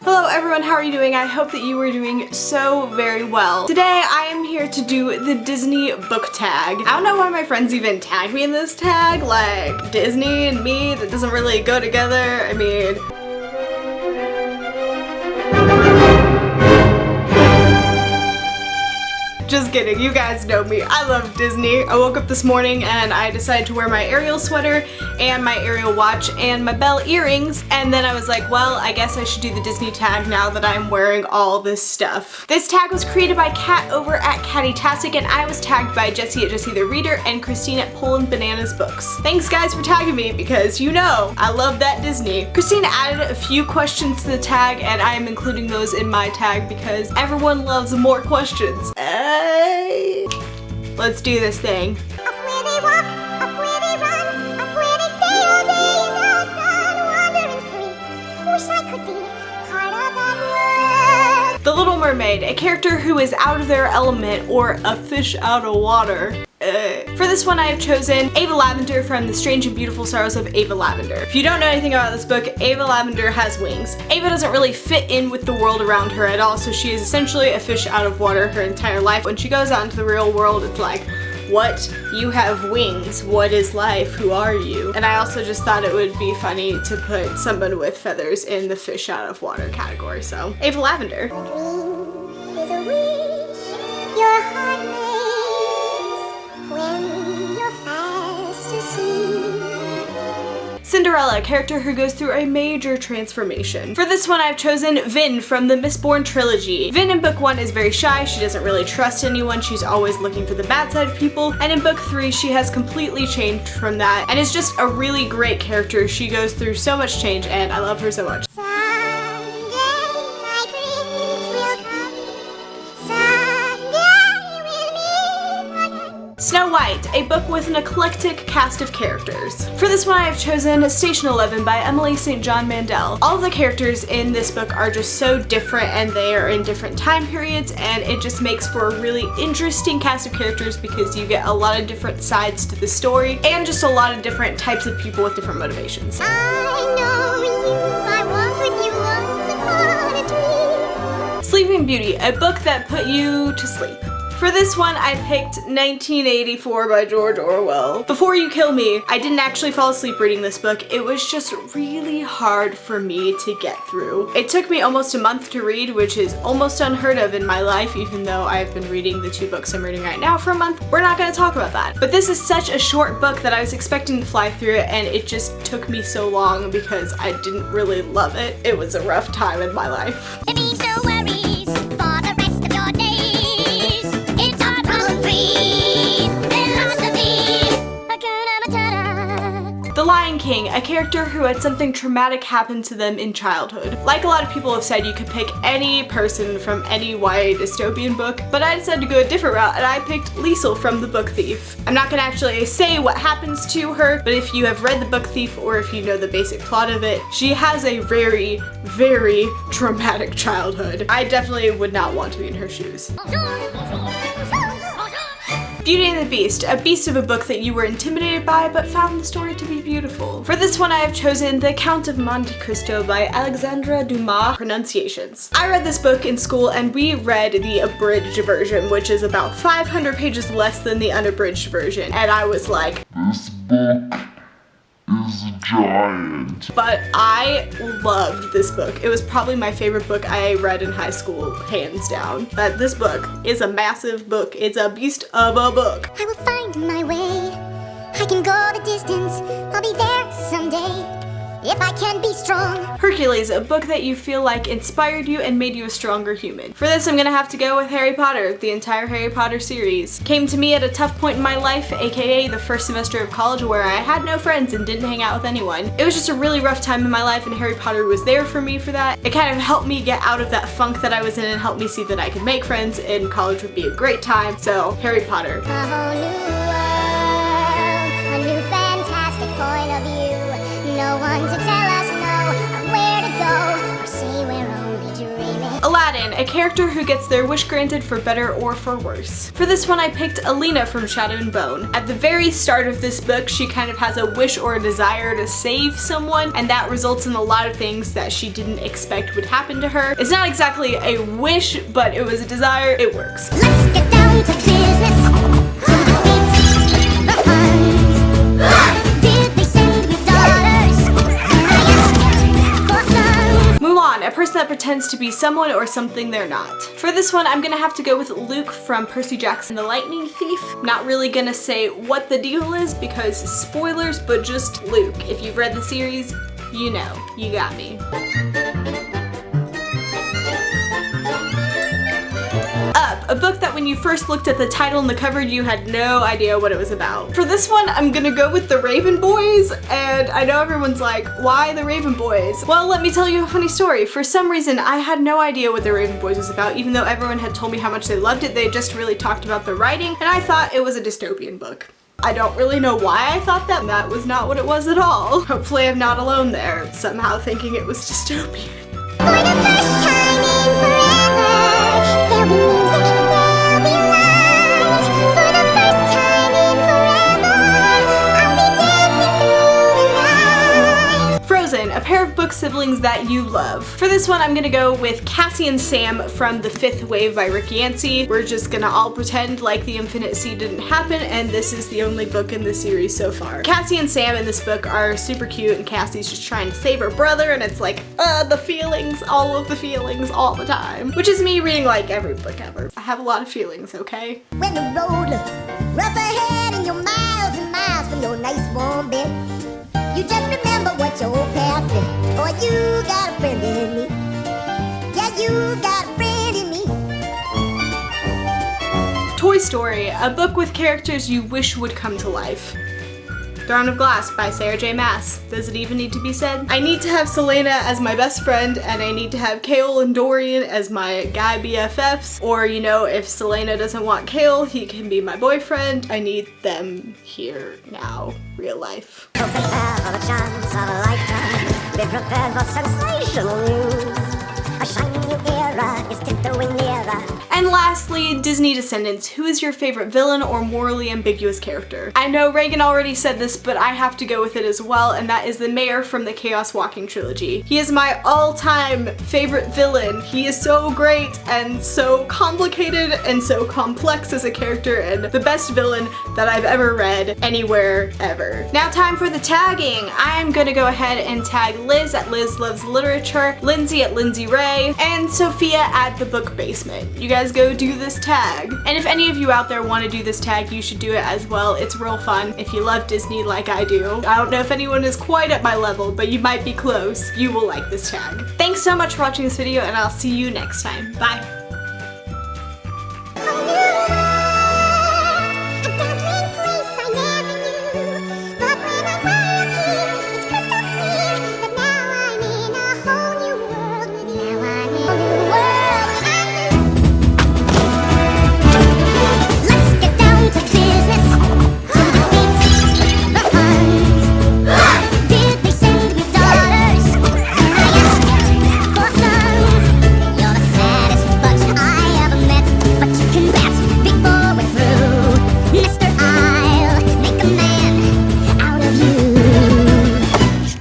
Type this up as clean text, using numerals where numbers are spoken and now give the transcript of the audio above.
Hello everyone, how are you doing? I hope that you are doing so very well. Today I am here to do the Disney book tag. I don't know why my friends even tag me in this tag, like Disney and me, that doesn't really go together. I mean, just kidding, you guys know me. I love Disney. I woke up this morning and I decided to wear my Ariel sweater and my Ariel watch and my Belle earrings, and then I was like, well, I guess I should do the Disney tag now that I'm wearing all this stuff. This tag was created by Kat over at Catty-tastic, and I was tagged by Jessie at Jessie the Reader and Christine at Poland Bananas Books. Thanks guys for tagging me because you know I love that Disney. Christine added a few questions to the tag and I am including those in my tag because everyone loves more questions. Let's do this thing. Up where they walk, up where they run, up where they stay all day in the sun, wandering free. Wish I could be part of that world. The Little Mermaid, a character who is out of their element or a fish out of water. For this one I have chosen Ava Lavender from The Strange and Beautiful Sorrows of Ava Lavender. If you don't know anything about this book, Ava Lavender has wings. Ava doesn't really fit in with the world around her at all, so she is essentially a fish out of water her entire life. When she goes out into the real world, it's like, what? You have wings. What is life? Who are you? And I also just thought it would be funny to put someone with feathers in the fish out of water category, so Ava Lavender. A dream is a wish your heart makes when you're fast asleep. Cinderella, a character who goes through a major transformation. For this one I've chosen Vin from the Mistborn trilogy. Vin in book 1 is very shy, she doesn't really trust anyone, she's always looking for the bad side of people, and in book 3 she has completely changed from that and is just a really great character. She goes through so much change and I love her so much. Snow White, a book with an eclectic cast of characters. For this one I have chosen Station 11 by Emily St. John Mandel. All of the characters in this book are just so different and they are in different time periods, and it just makes for a really interesting cast of characters because you get a lot of different sides to the story and just a lot of different types of people with different motivations. I know you, I want what you once upon a dream. Sleeping Beauty, a book that put you to sleep. For this one, I picked 1984 by George Orwell. Before You Kill Me, I didn't actually fall asleep reading this book. It was just really hard for me to get through. It took me almost a month to read, which is almost unheard of in my life, even though I've been reading the 2 books I'm reading right now for a month. We're not gonna talk about that. But this is such a short book that I was expecting to fly through it, and it just took me so long because I didn't really love it. It was a rough time in my life. It means no worries for the rest of your days. It's our problem-free philosophy. Hakuna Matata. The Lion King, a character who had something traumatic happen to them in childhood. Like a lot of people have said, you could pick any person from any YA dystopian book, but I decided to go a different route and I picked Liesel from The Book Thief. I'm not gonna actually say what happens to her, but if you have read The Book Thief or if you know the basic plot of it, she has a very, very traumatic childhood. I definitely would not want to be in her shoes. Beauty and the Beast, a beast of a book that you were intimidated by but found the story to be beautiful. For this one I have chosen The Count of Monte Cristo by Alexandre Dumas. Pronunciations. I read this book in school and we read the abridged version, which is about 500 pages less than the unabridged version, and I was like, this book is giant. but I loved this book. It was probably my favorite book I read in high school, hands down. But this book is a massive book. It's a beast of a book. I will find my way. I can go the distance. I'll be there someday. If I can be strong. Hercules, a book that you feel like inspired you and made you a stronger human. For this I'm gonna have to go with Harry Potter. The entire Harry Potter series came to me at a tough point in my life, aka the first semester of college where I had no friends and didn't hang out with anyone. It was just a really rough time in my life and Harry Potter was there for me for that. It kind of helped me get out of that funk that I was in and helped me see that I could make friends and college would be a great time. So Harry Potter. A whole new world, a new fantastic point of view. No one to tell us no, or where to go, or say we're only dreaming. Aladdin, a character who gets their wish granted for better or for worse. For this one I picked Alina from Shadow and Bone. At the very start of this book, she kind of has a wish or a desire to save someone, and that results in a lot of things that she didn't expect would happen to her. It's not exactly a wish, but it was a desire. It works. Let's get down to business. Did they send you daughters? Mulan, a person that pretends to be someone or something they're not. For this one, I'm gonna have to go with Luke from Percy Jackson the Lightning Thief. Not really gonna say what the deal is because spoilers, but just Luke. If you've read the series, you know, you got me. Up, a book that when you first looked at the title and the cover, you had no idea what it was about. For this one, I'm gonna go with the Raven Boys, and I know everyone's like, why the Raven Boys? Well, let me tell you a funny story. For some reason, I had no idea what the Raven Boys was about, even though everyone had told me how much they loved it. They just really talked about the writing, and I thought it was a dystopian book. I don't really know why I thought that. That was not what it was at all. Hopefully I'm not alone there, somehow thinking it was dystopian. For the first time in forever, there'll be music, there'll be light. For the first time in forever, I'll be dancing through the night. Frozen, a pair of book siblings that you love. For this one, I'm gonna go with Cassie and Sam from The Fifth Wave by Rick Yancey. We're just gonna all pretend like the Infinite Sea didn't happen, and this is the only book in the series so far. Cassie and Sam in this book are super cute, and Cassie's just trying to save her brother, and it's like, the feelings, all of the feelings, all the time. Which is me reading like every book ever. I have a lot of feelings, okay? When the road looks rough ahead and you're miles and miles from your nice warm bed, you just remember what your old past said. Boy, you got a friend in me. Yeah, you got a friend in me. Toy Story, a book with characters you wish would come to life. Throne of Glass by Sarah J. Maas. Does it even need to be said? I need to have Selena as my best friend, and I need to have Kale and Dorian as my guy BFFs. Or, you know, if Selena doesn't want Kale, he can be my boyfriend. I need them here, now, real life. Be prepared for the chance of a lifetime. Be prepared for sensational news. A shiny new era is tiptoeing nearer. And lastly, Disney Descendants. Who is your favorite villain or morally ambiguous character? I know Reagan already said this, but I have to go with it as well, and that is the mayor from the Chaos Walking trilogy. He is my all-time favorite villain. He is so great and so complicated and so complex as a character, and the best villain that I've ever read anywhere ever. Now time for the tagging. I'm gonna go ahead and tag Liz at Liz Loves Literature, Lindsay at Lindsay Ray, and Sophia at The Book Basement. You guys go do this tag. And if any of you out there want to do this tag, you should do it as well. It's real fun if you love Disney like I do. I don't know if anyone is quite at my level, but you might be close. You will like this tag. Thanks so much for watching this video, and I'll see you next time. Bye.